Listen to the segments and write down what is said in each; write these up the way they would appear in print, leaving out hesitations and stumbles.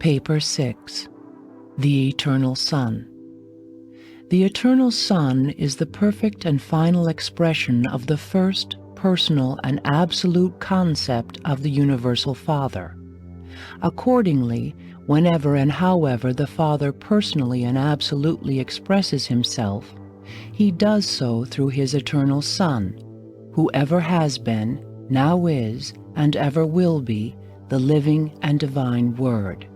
Paper 6. The Eternal Son. The Eternal Son is the perfect and final expression of the first, personal, and absolute concept of the Universal Father. Accordingly, whenever and however the Father personally and absolutely expresses himself, he does so through his Eternal Son, who ever has been, now is, and ever will be, the living and divine Word.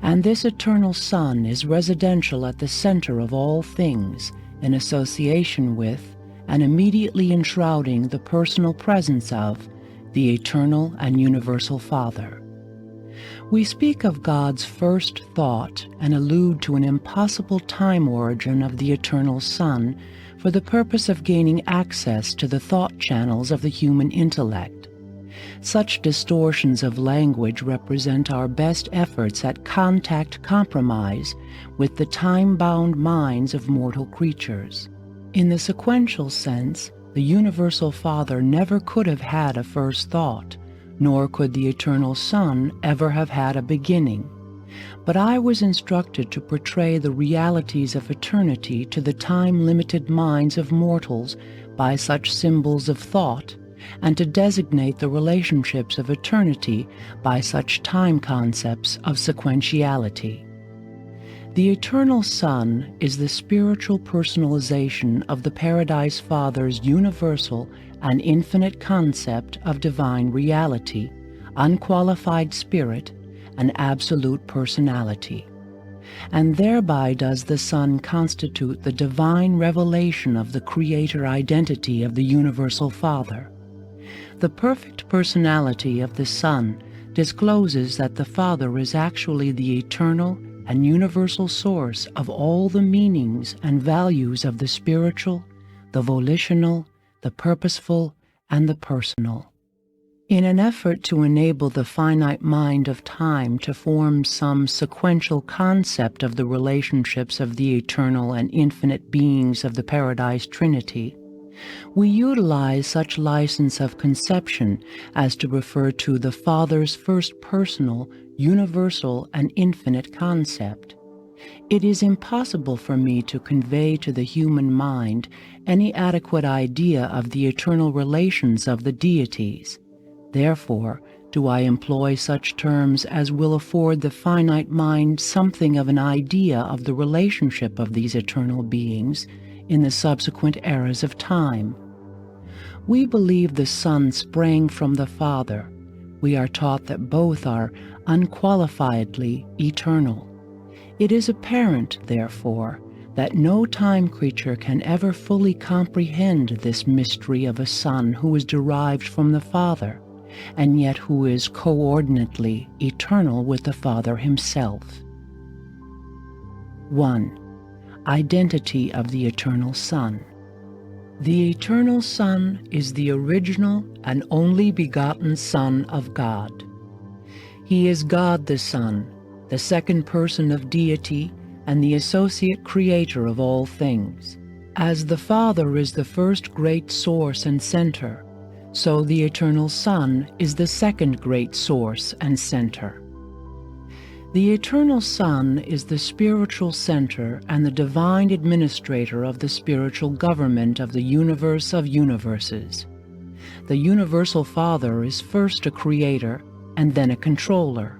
And this Eternal Son is residential at the center of all things, in association with, and immediately enshrouding the personal presence of, the Eternal and Universal Father. We speak of God's first thought and allude to an impossible time origin of the Eternal Son for the purpose of gaining access to the thought channels of the human intellect. Such distortions of language represent our best efforts at contact compromise with the time-bound minds of mortal creatures. In the sequential sense, the Universal Father never could have had a first thought, nor could the Eternal Son ever have had a beginning. But I was instructed to portray the realities of eternity to the time-limited minds of mortals by such symbols of thought, and to designate the relationships of eternity by such time concepts of sequentiality. The Eternal Son is the spiritual personalization of the Paradise Father's universal and infinite concept of divine reality, unqualified spirit, and absolute personality. And thereby does the Son constitute the divine revelation of the Creator identity of the Universal Father. The perfect personality of the Son discloses that the Father is actually the eternal and universal source of all the meanings and values of the spiritual, the volitional, the purposeful, and the personal. In an effort to enable the finite mind of time to form some sequential concept of the relationships of the eternal and infinite beings of the Paradise Trinity, we utilize such license of conception as to refer to the Father's first personal, universal, and infinite concept. It is impossible for me to convey to the human mind any adequate idea of the eternal relations of the deities. Therefore, do I employ such terms as will afford the finite mind something of an idea of the relationship of these eternal beings in the subsequent eras of time. We believe the Son sprang from the Father. We are taught that both are unqualifiedly eternal. It is apparent, therefore, that no time creature can ever fully comprehend this mystery of a Son who is derived from the Father, and yet who is coordinately eternal with the Father himself. 1. Identity of the Eternal Son. The Eternal Son is the original and only begotten Son of God. He is God the Son, the second person of deity and the associate creator of all things. As the Father is the first great source and center, so the Eternal Son is the second great source and center. The Eternal Son is the spiritual center and the divine administrator of the spiritual government of the universe of universes. The Universal Father is first a creator and then a controller.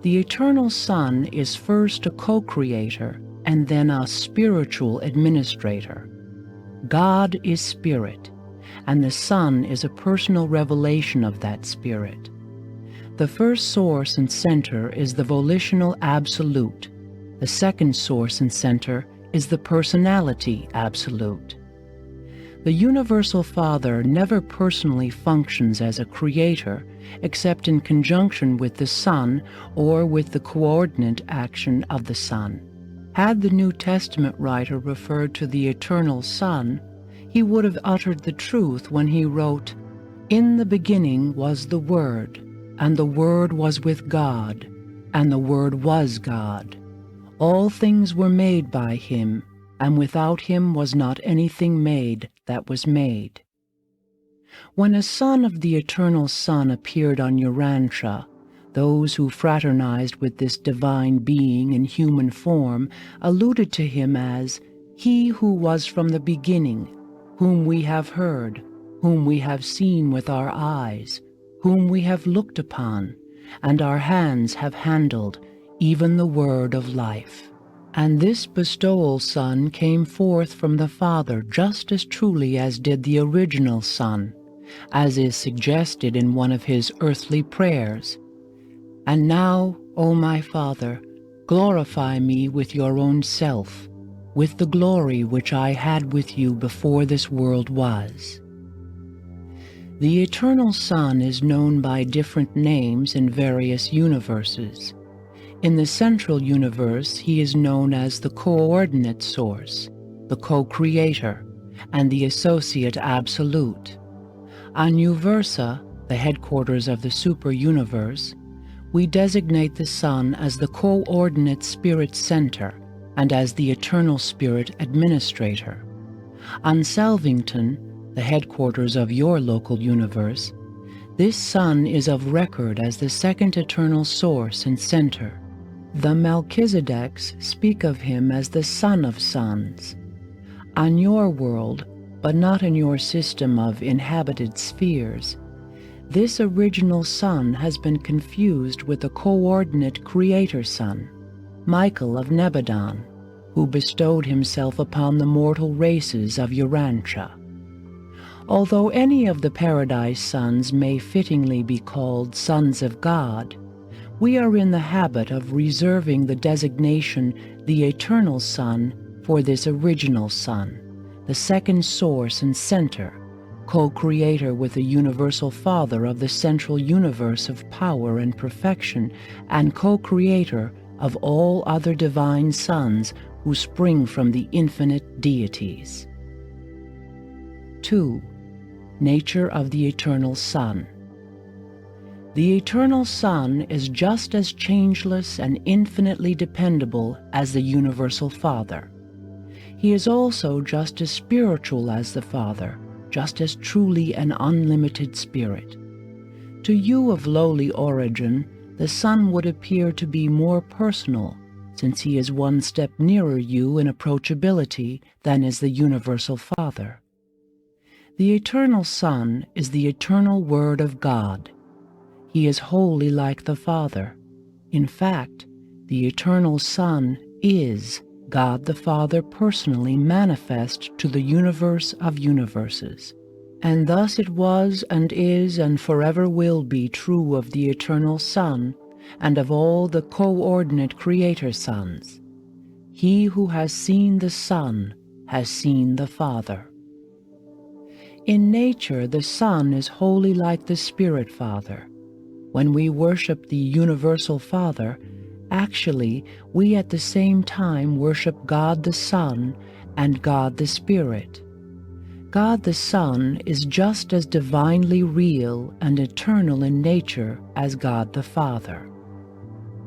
The Eternal Son is first a co-creator and then a spiritual administrator. God is spirit, and the Son is a personal revelation of that spirit. The first source and center is the volitional absolute. The second source and center is the personality absolute. The Universal Father never personally functions as a creator except in conjunction with the Son or with the coordinate action of the Son. Had the New Testament writer referred to the Eternal Son, he would have uttered the truth when he wrote, "In the beginning was the Word, and the Word was with God, and the Word was God. All things were made by him, and without him was not anything made that was made." When a son of the Eternal Son appeared on Urantia, those who fraternized with this divine being in human form alluded to him as "He who was from the beginning, whom we have heard, whom we have seen with our eyes, whom we have looked upon, and our hands have handled, even the word of life." And this bestowal Son came forth from the Father just as truly as did the original Son, as is suggested in one of his earthly prayers. "And now, O my Father, glorify me with your own self, with the glory which I had with you before this world was." The Eternal Son is known by different names in various universes. In the central universe, he is known as the coordinate source, the co-creator, and the associate absolute. On Uversa, the headquarters of the super-universe, we designate the Son as the coordinate spirit center and as the eternal spirit administrator. On Salvington, the headquarters of your local universe, this Son is of record as the second eternal source and center. The Melchizedeks speak of him as the Son of Sons. On your world, but not in your system of inhabited spheres, this original Son has been confused with the coordinate creator Son, Michael of Nebadon, who bestowed himself upon the mortal races of Urantia. Although any of the Paradise Sons may fittingly be called Sons of God, we are in the habit of reserving the designation the Eternal Son for this original Son, the second source and center, co-creator with the Universal Father of the central universe of power and perfection, and co-creator of all other divine sons who spring from the infinite deities. 2. Nature of the Eternal Son. The Eternal Son is just as changeless and infinitely dependable as the Universal Father. He is also just as spiritual as the Father, just as truly an unlimited spirit. To you of lowly origin, the Son would appear to be more personal, since he is one step nearer you in approachability than is the Universal Father. The Eternal Son is the eternal Word of God. He is wholly like the Father. In fact, the Eternal Son is God the Father personally manifest to the universe of universes. And thus it was and is and forever will be true of the Eternal Son and of all the coordinate Creator Sons. He who has seen the Son has seen the Father. In nature, the Son is wholly like the Spirit Father. When we worship the Universal Father, actually, we at the same time worship God the Son and God the Spirit. God the Son is just as divinely real and eternal in nature as God the Father.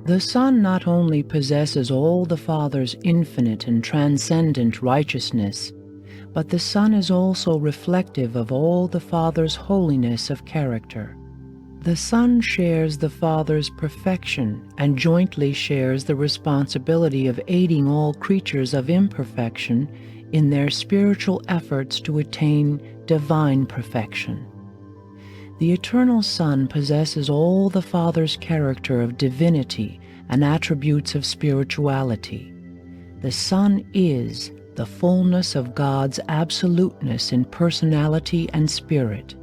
The Son not only possesses all the Father's infinite and transcendent righteousness, but the Son is also reflective of all the Father's holiness of character. The Son shares the Father's perfection and jointly shares the responsibility of aiding all creatures of imperfection in their spiritual efforts to attain divine perfection. The Eternal Son possesses all the Father's character of divinity and attributes of spirituality. The Son is the fullness of God's absoluteness in personality and spirit,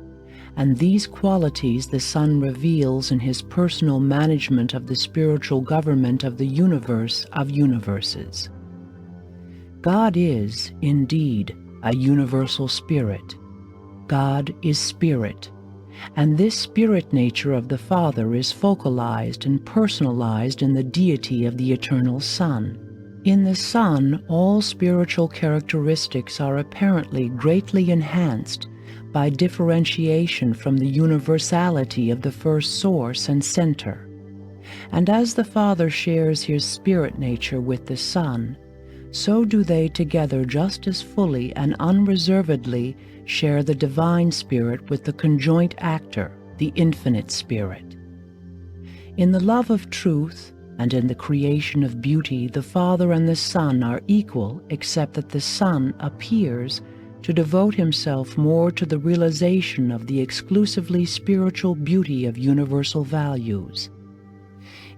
and these qualities the Son reveals in his personal management of the spiritual government of the universe of universes. God is, indeed, a universal spirit. God is spirit, and this spirit nature of the Father is focalized and personalized in the deity of the Eternal Son. In the Son, all spiritual characteristics are apparently greatly enhanced by differentiation from the universality of the first source and center. And as the Father shares his spirit nature with the Son, so do they together just as fully and unreservedly share the divine spirit with the conjoint actor, the infinite spirit. In the love of truth and in the creation of beauty, the Father and the Son are equal, except that the Son appears to devote himself more to the realization of the exclusively spiritual beauty of universal values.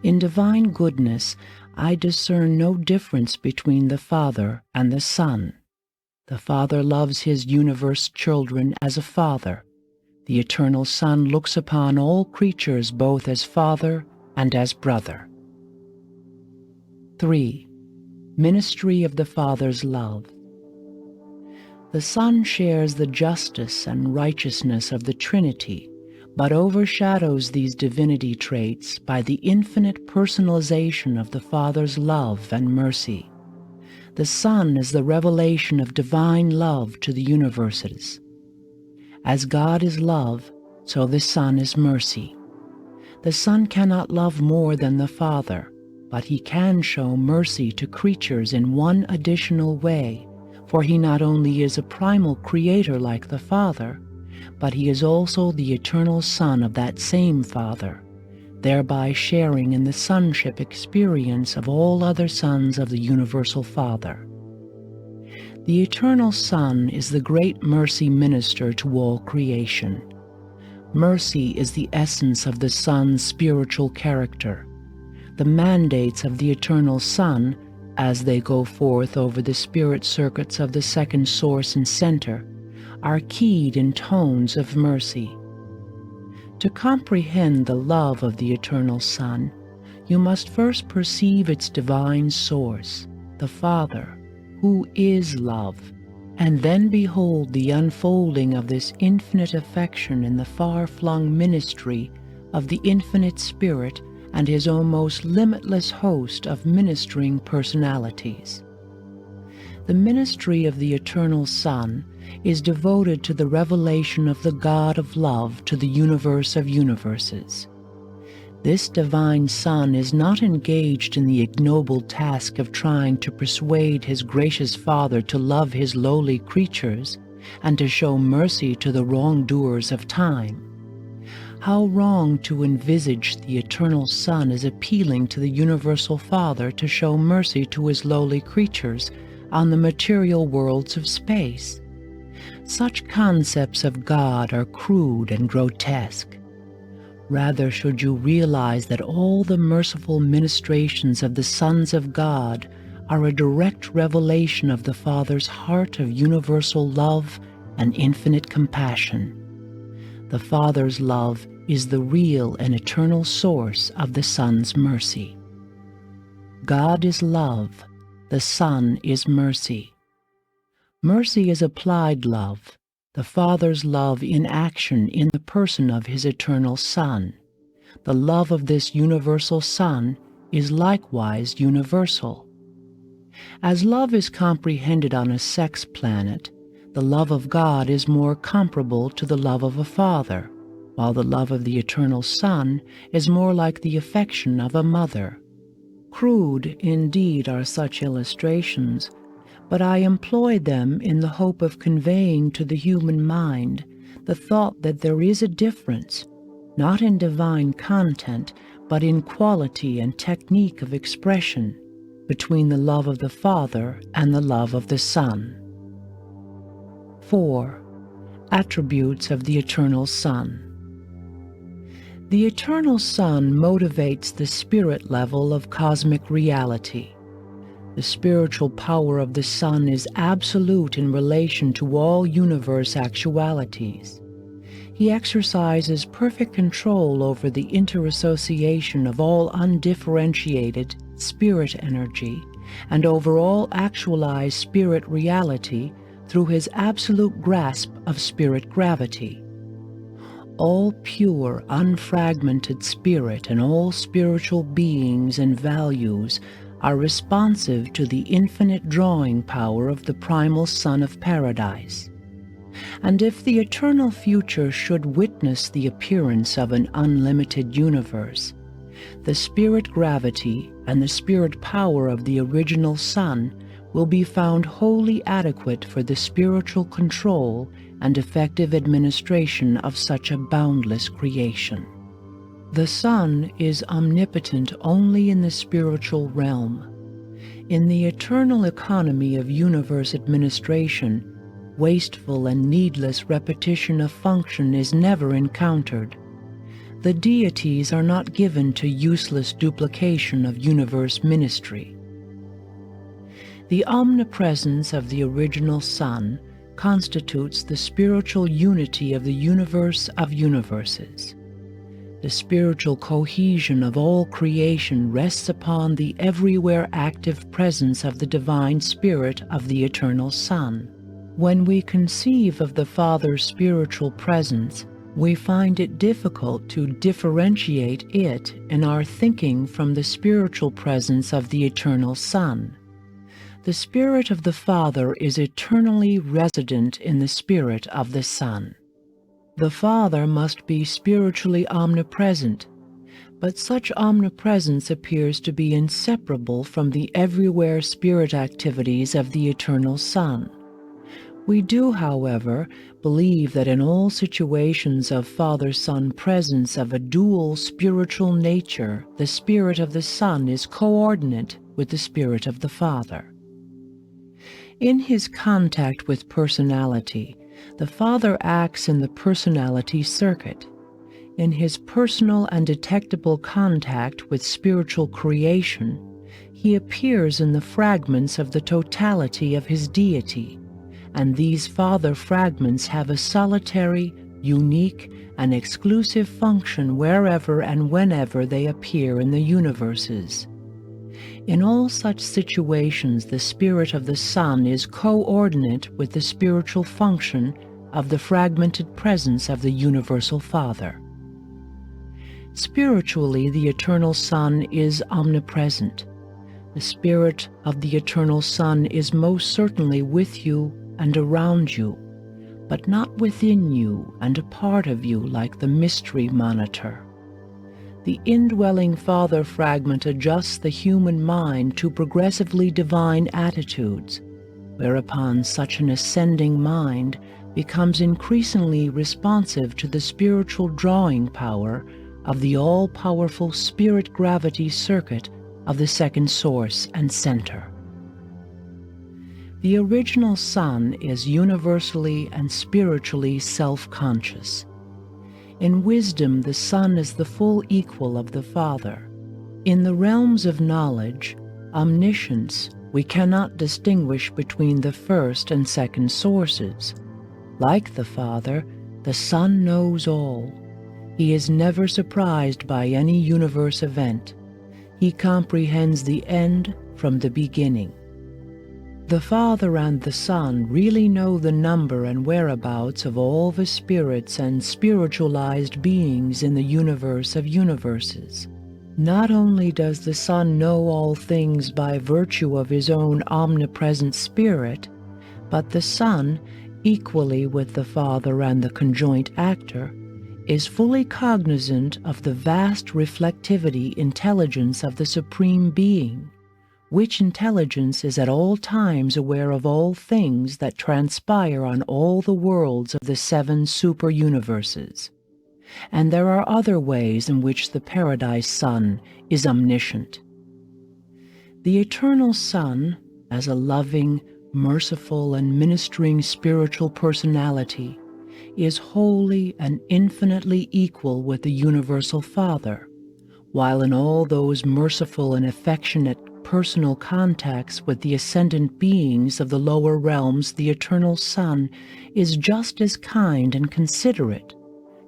In divine goodness, I discern no difference between the Father and the Son. The Father loves his universe children as a father. The Eternal Son looks upon all creatures both as father and as brother. 3. Ministry of the Father's love. The Son shares the justice and righteousness of the Trinity, but overshadows these divinity traits by the infinite personalization of the Father's love and mercy. The Son is the revelation of divine love to the universes. As God is love, so the Son is mercy. The Son cannot love more than the Father, but he can show mercy to creatures in one additional way, for he not only is a primal creator like the Father, but he is also the eternal Son of that same Father, thereby sharing in the sonship experience of all other sons of the universal Father. The Eternal Son is the great mercy minister to all creation. Mercy is the essence of the Son's spiritual character. The mandates of the Eternal Son, as they go forth over the spirit circuits of the second source and center, are keyed in tones of mercy. To comprehend the love of the Eternal Son, you must first perceive its divine source, the Father, who is love, and then behold the unfolding of this infinite affection in the far-flung ministry of the infinite Spirit and his almost limitless host of ministering personalities. The ministry of the Eternal Son is devoted to the revelation of the God of love to the universe of universes. This divine Son is not engaged in the ignoble task of trying to persuade his gracious Father to love his lowly creatures and to show mercy to the wrongdoers of time. How wrong to envisage the Eternal Son as appealing to the universal Father to show mercy to his lowly creatures on the material worlds of space. Such concepts of God are crude and grotesque. Rather should you realize that all the merciful ministrations of the sons of God are a direct revelation of the Father's heart of universal love and infinite compassion. The Father's love is the real and eternal source of the Son's mercy. God is love, the Son is mercy. Mercy is applied love, the Father's love in action in the person of his eternal Son. The love of this universal Son is likewise universal. As love is comprehended on a sex planet, the love of God is more comparable to the love of a father, while the love of the Eternal Son is more like the affection of a mother. Crude, indeed, are such illustrations, but I employ them in the hope of conveying to the human mind the thought that there is a difference, not in divine content, but in quality and technique of expression, between the love of the Father and the love of the Son. 4. Attributes of the Eternal Son. The Eternal Son motivates the spirit level of cosmic reality. The spiritual power of the Son is absolute in relation to all universe actualities. He exercises perfect control over the interassociation of all undifferentiated spirit energy and over all actualized spirit reality through his absolute grasp of spirit gravity. All pure, unfragmented spirit and all spiritual beings and values are responsive to the infinite drawing power of the primal Son of Paradise. And if the eternal future should witness the appearance of an unlimited universe, the spirit gravity and the spirit power of the original Sun will be found wholly adequate for the spiritual control and effective administration of such a boundless creation. The Sun is omnipotent only in the spiritual realm. In the eternal economy of universe administration, wasteful and needless repetition of function is never encountered. The deities are not given to useless duplication of universe ministry. The omnipresence of the original Sun constitutes the spiritual unity of the universe of universes. The spiritual cohesion of all creation rests upon the everywhere active presence of the divine spirit of the eternal Sun. When we conceive of the Father's spiritual presence, we find it difficult to differentiate it in our thinking from the spiritual presence of the eternal Son. The Spirit of the Father is eternally resident in the Spirit of the Son. The Father must be spiritually omnipresent, but such omnipresence appears to be inseparable from the everywhere spirit activities of the eternal Son. We do, however, believe that in all situations of Father-Son presence of a dual spiritual nature, the Spirit of the Son is coordinate with the Spirit of the Father. In his contact with personality, the Father acts in the personality circuit. In his personal and detectable contact with spiritual creation, he appears in the fragments of the totality of his deity, and these Father fragments have a solitary, unique, and exclusive function wherever and whenever they appear in the universes. In all such situations, the Spirit of the Son is coordinate with the spiritual function of the fragmented presence of the Universal Father. Spiritually, the Eternal Son is omnipresent. The Spirit of the Eternal Son is most certainly with you and around you, but not within you and a part of you like the mystery monitor. The indwelling Father fragment adjusts the human mind to progressively divine attitudes, whereupon such an ascending mind becomes increasingly responsive to the spiritual drawing power of the all-powerful spirit gravity circuit of the second source and center. The original Son is universally and spiritually self-conscious. In wisdom, the Son is the full equal of the Father. In the realms of knowledge, omniscience, we cannot distinguish between the first and second sources. Like the Father, the Son knows all. He is never surprised by any universe event. He comprehends the end from the beginning. The Father and the Son really know the number and whereabouts of all the spirits and spiritualized beings in the universe of universes. Not only does the Son know all things by virtue of his own omnipresent spirit, but the Son, equally with the Father and the conjoint actor, is fully cognizant of the vast reflectivity intelligence of the Supreme Being, which intelligence is at all times aware of all things that transpire on all the worlds of the 7 super-universes. And there are other ways in which the Paradise Son is omniscient. The Eternal Son, as a loving, merciful, and ministering spiritual personality, is wholly and infinitely equal with the Universal Father, while in all those merciful and affectionate personal contacts with the ascendant beings of the lower realms, the Eternal Son is just as kind and considerate,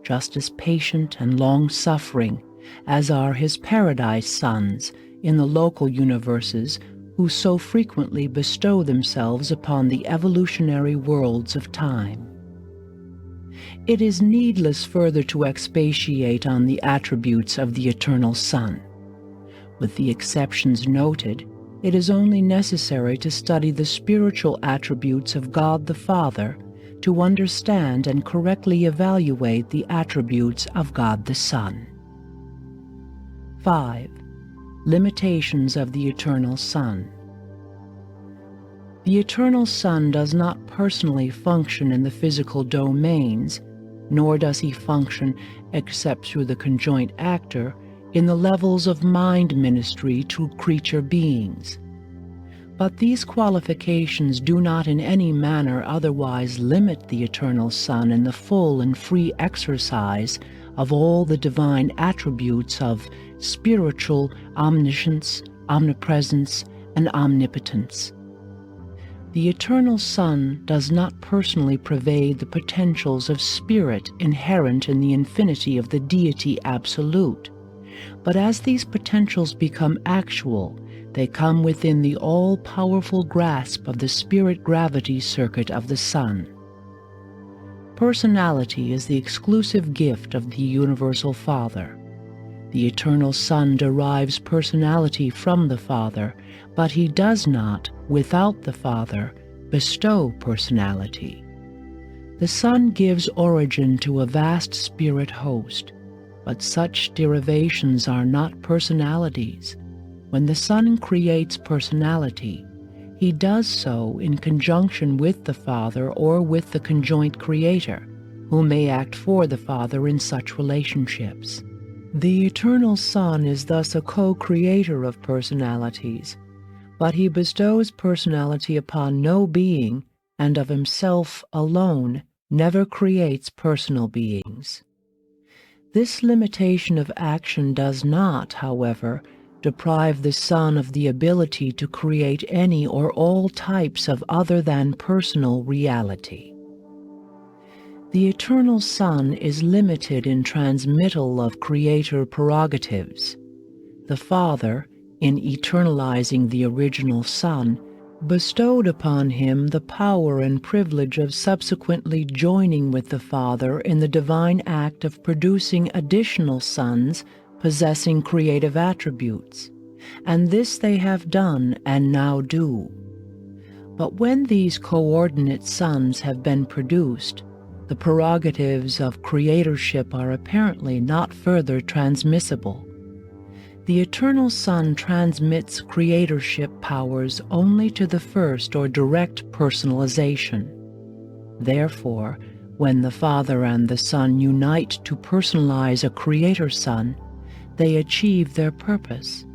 just as patient and long-suffering as are his Paradise Sons in the local universes, who so frequently bestow themselves upon the evolutionary worlds of time. It is needless further to expatiate on the attributes of the Eternal Son. With the exceptions noted, it is only necessary to study the spiritual attributes of God the Father to understand and correctly evaluate the attributes of God the Son. 5. Limitations of the Eternal Son. The Eternal Son does not personally function in the physical domains, nor does he function, except through the conjoint actor, in the levels of mind ministry to creature beings. But these qualifications do not in any manner otherwise limit the Eternal Son in the full and free exercise of all the divine attributes of spiritual omniscience, omnipresence, and omnipotence. The Eternal Son does not personally pervade the potentials of spirit inherent in the infinity of the Deity Absolute, but as these potentials become actual, they come within the all-powerful grasp of the spirit gravity circuit of the Son. Personality is the exclusive gift of the Universal Father. The Eternal Son derives personality from the Father, but he does not, without the Father, bestow personality. The Son gives origin to a vast spirit host, but such derivations are not personalities. When the Son creates personality, he does so in conjunction with the Father or with the conjoint Creator, who may act for the Father in such relationships. The Eternal Son is thus a co-creator of personalities, but he bestows personality upon no being, and of himself alone never creates personal beings. This limitation of action does not, however, deprive the Son of the ability to create any or all types of other than personal reality. The Eternal Son is limited in transmittal of creator prerogatives. The Father, in eternalizing the original Son, bestowed upon him the power and privilege of subsequently joining with the Father in the divine act of producing additional sons possessing creative attributes, and this they have done and now do. But when these coordinate sons have been produced, the prerogatives of creatorship are apparently not further transmissible. The Eternal Son transmits creatorship powers only to the first or direct personalization. Therefore, when the Father and the Son unite to personalize a Creator Son, they achieve their purpose.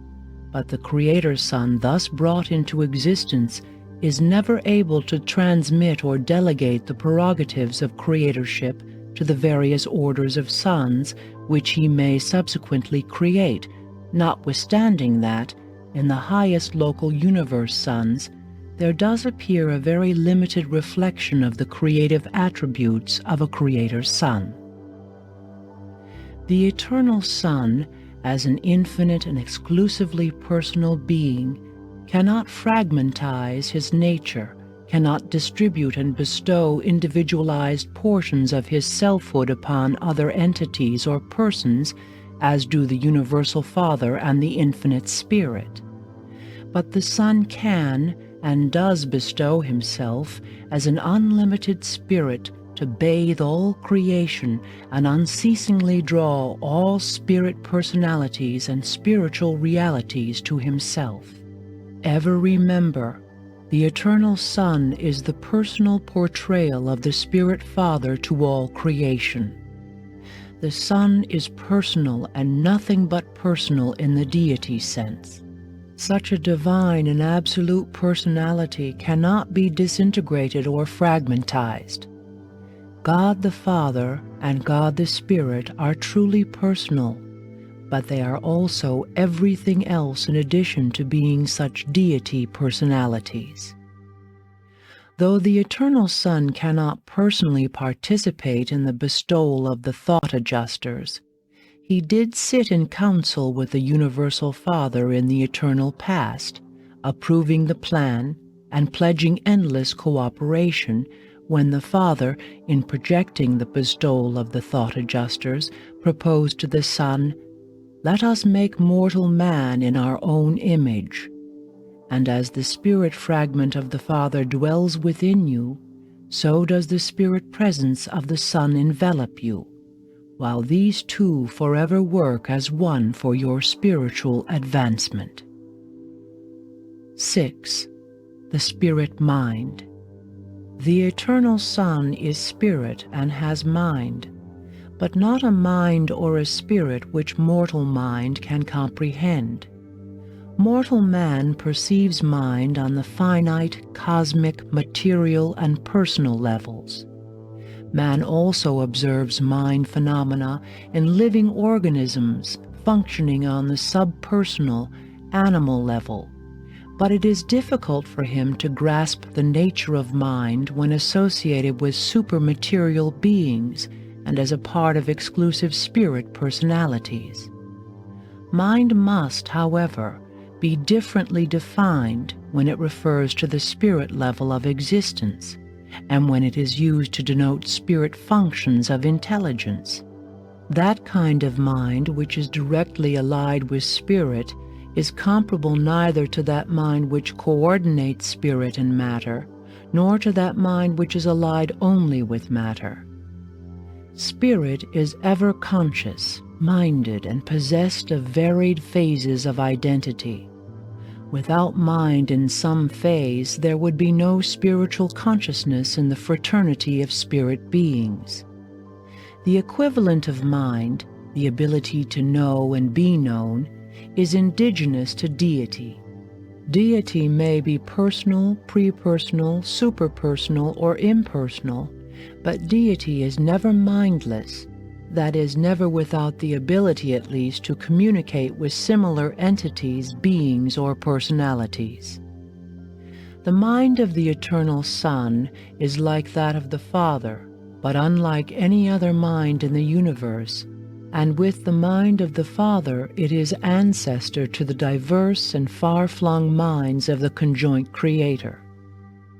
But the Creator Son thus brought into existence is never able to transmit or delegate the prerogatives of creatorship to the various orders of sons which he may subsequently create, notwithstanding that, in the highest local universe sons, there does appear a very limited reflection of the creative attributes of a Creator Son. The Eternal Son, as an infinite and exclusively personal being, cannot fragmentize his nature, cannot distribute and bestow individualized portions of his selfhood upon other entities or persons, as do the Universal Father and the Infinite Spirit. But the Son can and does bestow himself as an unlimited spirit to bathe all creation and unceasingly draw all spirit personalities and spiritual realities to himself. Ever remember, the Eternal Son is the personal portrayal of the Spirit Father to all creation. The Son is personal and nothing but personal in the deity sense. Such a divine and absolute personality cannot be disintegrated or fragmentized. God the Father and God the Spirit are truly personal, but they are also everything else in addition to being such deity personalities. Though the Eternal Son cannot personally participate in the bestowal of the thought adjusters, he did sit in council with the Universal Father in the eternal past, approving the plan and pledging endless cooperation when the Father, in projecting the bestowal of the thought adjusters, proposed to the Son, "Let us make mortal man in our own image." And as the spirit fragment of the Father dwells within you, so does the spirit presence of the Son envelop you, while these two forever work as one for your spiritual advancement. 6. The Spirit Mind. The Eternal Son is spirit and has mind, but not a mind or a spirit which mortal mind can comprehend. Mortal man perceives mind on the finite, cosmic, material, and personal levels. Man also observes mind phenomena in living organisms functioning on the subpersonal, animal level, but it is difficult for him to grasp the nature of mind when associated with supermaterial beings and as a part of exclusive spirit personalities. Mind must, however, be differently defined when it refers to the spirit level of existence and when it is used to denote spirit functions of intelligence. That kind of mind which is directly allied with spirit is comparable neither to that mind which coordinates spirit and matter, nor to that mind which is allied only with matter. Spirit is ever conscious, minded, and possessed of varied phases of identity. Without mind in some phase, there would be no spiritual consciousness in the fraternity of spirit beings. The equivalent of mind, the ability to know and be known, is indigenous to deity. Deity may be personal, pre-personal, superpersonal, or impersonal, but deity is never mindless, that is, never without the ability at least to communicate with similar entities, beings, or personalities. The mind of the Eternal Son is like that of the Father, but unlike any other mind in the universe, and with the mind of the Father it is ancestor to the diverse and far-flung minds of the conjoint Creator.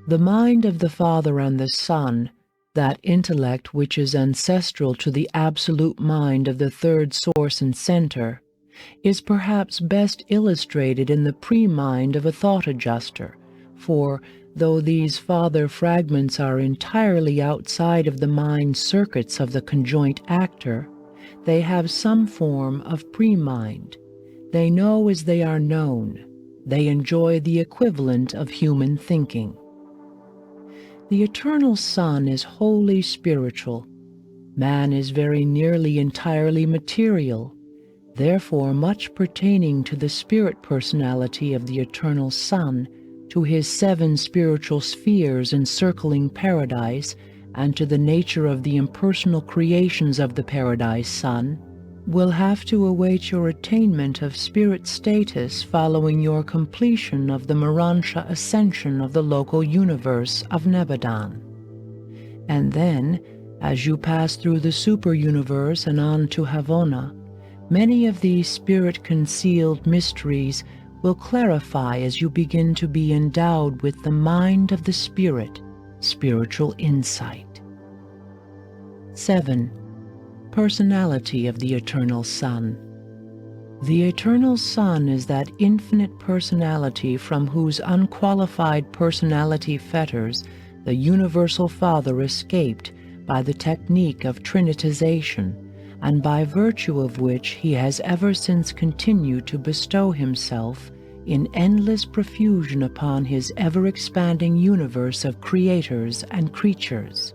The mind of the Father and the Son, that intellect which is ancestral to the absolute mind of the third source and center, is perhaps best illustrated in the pre-mind of a thought adjuster, for though these father fragments are entirely outside of the mind circuits of the conjoint actor, they have some form of pre-mind. They know as they are known. They enjoy the equivalent of human thinking. The Eternal Son is wholly spiritual. Man is very nearly entirely material. Therefore, much pertaining to the spirit personality of the Eternal Son, to his 7 spiritual spheres encircling paradise, and to the nature of the impersonal creations of the Paradise Son, will have to await your attainment of spirit status following your completion of the Morantia ascension of the local universe of Nebadan. And then, as you pass through the super-universe and on to Havona, many of these spirit-concealed mysteries will clarify as you begin to be endowed with the mind of the Spirit, spiritual insight. 7. Personality of the Eternal Son. The Eternal Son is that infinite personality from whose unqualified personality fetters the Universal Father escaped by the technique of trinitization, and by virtue of which he has ever since continued to bestow himself in endless profusion upon his ever-expanding universe of creators and creatures.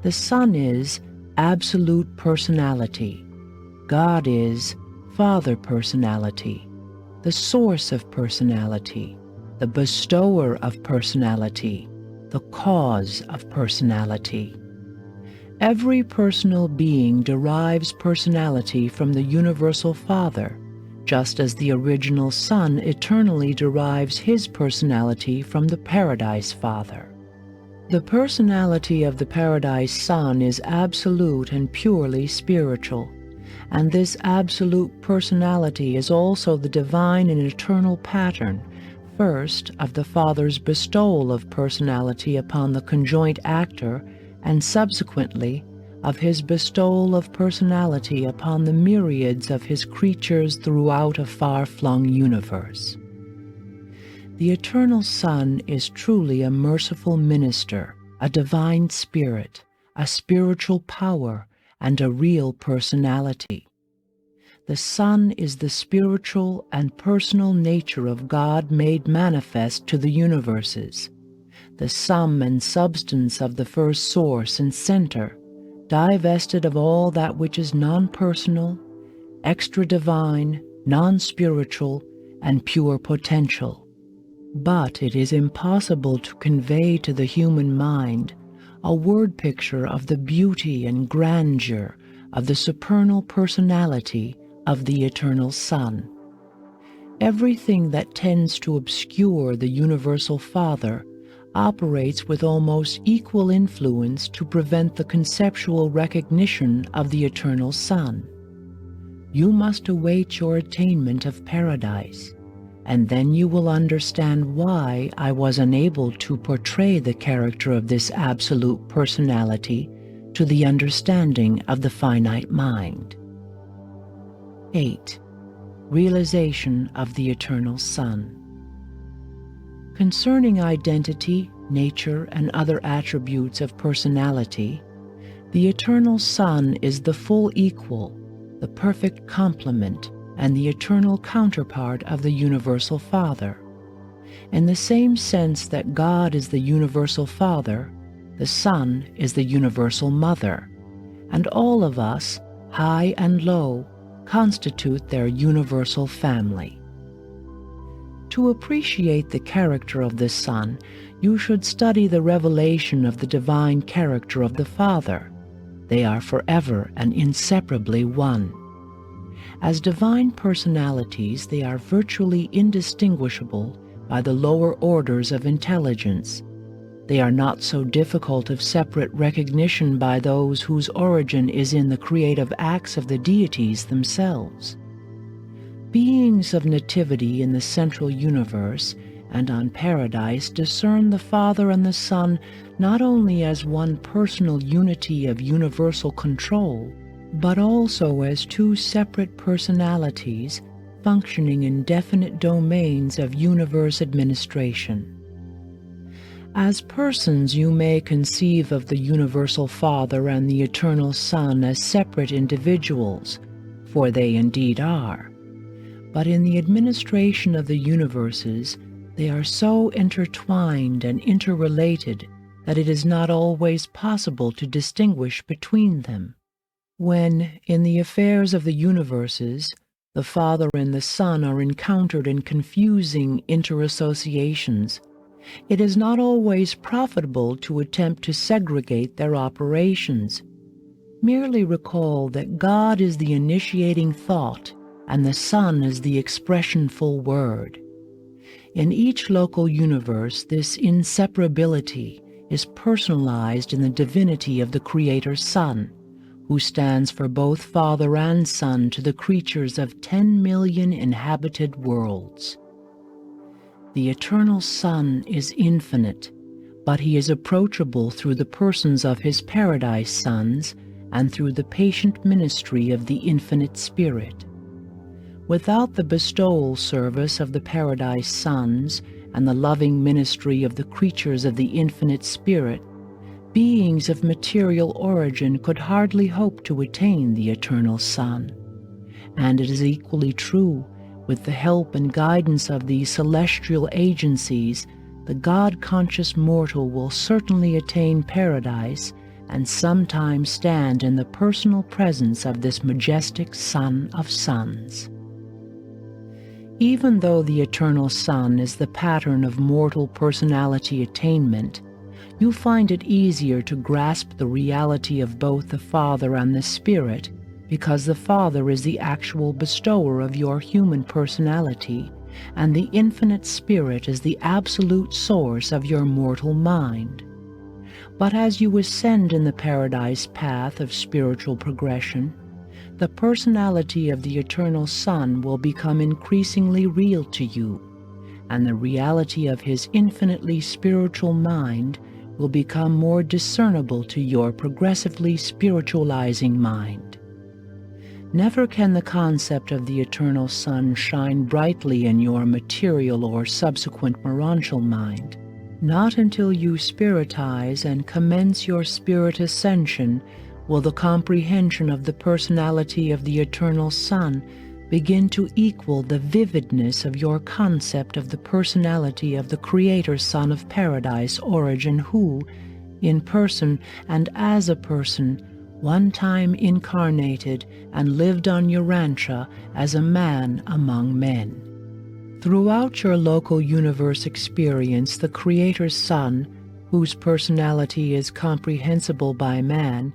The Son is absolute personality. God is Father personality, the source of personality, the bestower of personality, the cause of personality. Every personal being derives personality from the Universal Father, just as the original Son eternally derives his personality from the Paradise Father. The personality of the Paradise Son is absolute and purely spiritual, and this absolute personality is also the divine and eternal pattern First, of the Father's bestowal of personality upon the conjoint actor, and subsequently, of his bestowal of personality upon the myriads of his creatures throughout a far-flung universe. The Eternal Son is truly a merciful minister, a divine spirit, a spiritual power, and a real personality. The Son is the spiritual and personal nature of God made manifest to the universes, the sum and substance of the first source and center, divested of all that which is non-personal, extra-divine, non-spiritual, and pure potential. But it is impossible to convey to the human mind a word picture of the beauty and grandeur of the supernal personality of the Eternal Son. Everything that tends to obscure the Universal Father operates with almost equal influence to prevent the conceptual recognition of the Eternal Son. You must await your attainment of paradise, and then you will understand why I was unable to portray the character of this absolute personality to the understanding of the finite mind. 8. Realization of the Eternal Son. Concerning identity, nature, and other attributes of personality, the Eternal Son is the full equal, the perfect complement, and the eternal counterpart of the Universal Father. In the same sense that God is the Universal Father, the Son is the Universal Mother, and all of us, high and low, constitute their universal family. To appreciate the character of the Son, you should study the revelation of the divine character of the Father. They are forever and inseparably one. As divine personalities, they are virtually indistinguishable by the lower orders of intelligence. They are not so difficult of separate recognition by those whose origin is in the creative acts of the deities themselves. Beings of nativity in the central universe and on paradise discern the Father and the Son not only as one personal unity of universal control, but also as two separate personalities functioning in definite domains of universe administration. As persons, you may conceive of the Universal Father and the Eternal Son as separate individuals, for they indeed are. But in the administration of the universes, they are so intertwined and interrelated that it is not always possible to distinguish between them. When, in the affairs of the universes, the Father and the Son are encountered in confusing interassociations, it is not always profitable to attempt to segregate their operations. Merely recall that God is the initiating thought and the Son is the expressionful word. In each local universe, this inseparability is personalized in the divinity of the Creator Son, who stands for both Father and Son to the creatures of 10 million inhabited worlds. The Eternal Son is infinite, but he is approachable through the persons of his paradise sons and through the patient ministry of the infinite Spirit. Without the bestowal service of the paradise sons and the loving ministry of the creatures of the infinite Spirit, beings of material origin could hardly hope to attain the Eternal Son. And it is equally true, with the help and guidance of these celestial agencies, the God-conscious mortal will certainly attain paradise and sometime stand in the personal presence of this majestic Son of Sons. Even though the Eternal Son is the pattern of mortal personality attainment, you find it easier to grasp the reality of both the Father and the Spirit because the Father is the actual bestower of your human personality, and the infinite Spirit is the absolute source of your mortal mind. But as you ascend in the paradise path of spiritual progression, the personality of the Eternal Son will become increasingly real to you, and the reality of his infinitely spiritual mind will become more discernible to your progressively spiritualizing mind. Never can the concept of the eternal sun shine brightly in your material or subsequent morontial mind. Not until you spiritize and commence your spirit ascension will the comprehension of the personality of the eternal sun begin to equal the vividness of your concept of the personality of the Creator Son of Paradise origin who, in person and as a person, one time incarnated and lived on Urantia as a man among men. Throughout your local universe experience, the Creator's Son, whose personality is comprehensible by man,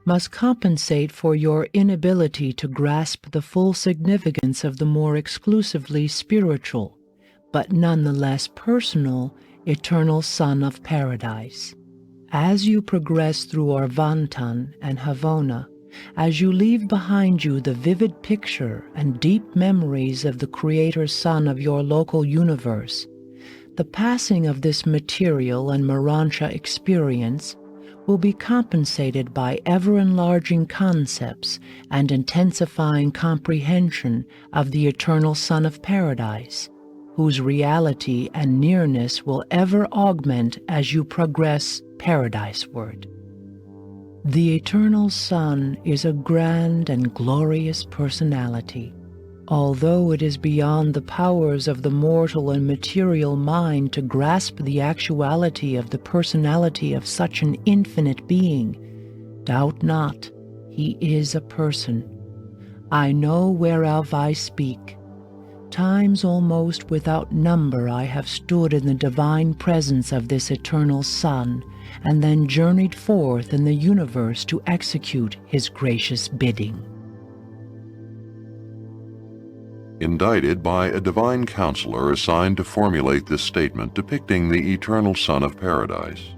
must compensate for your inability to grasp the full significance of the more exclusively spiritual, but nonetheless personal, eternal Son of Paradise. As you progress through Orvantan and Havona, as you leave behind you the vivid picture and deep memories of the Creator Son of your local universe, the passing of this material and Morontia experience will be compensated by ever-enlarging concepts and intensifying comprehension of the eternal Son of Paradise, whose reality and nearness will ever augment as you progress paradiseward. The eternal Son is a grand and glorious personality. Although it is beyond the powers of the mortal and material mind to grasp the actuality of the personality of such an infinite being, doubt not, he is a person. I know whereof I speak. Times almost without number I have stood in the divine presence of this eternal Son, and then journeyed forth in the universe to execute his gracious bidding. Indicted by a divine counselor assigned to formulate this statement depicting the eternal Son of Paradise.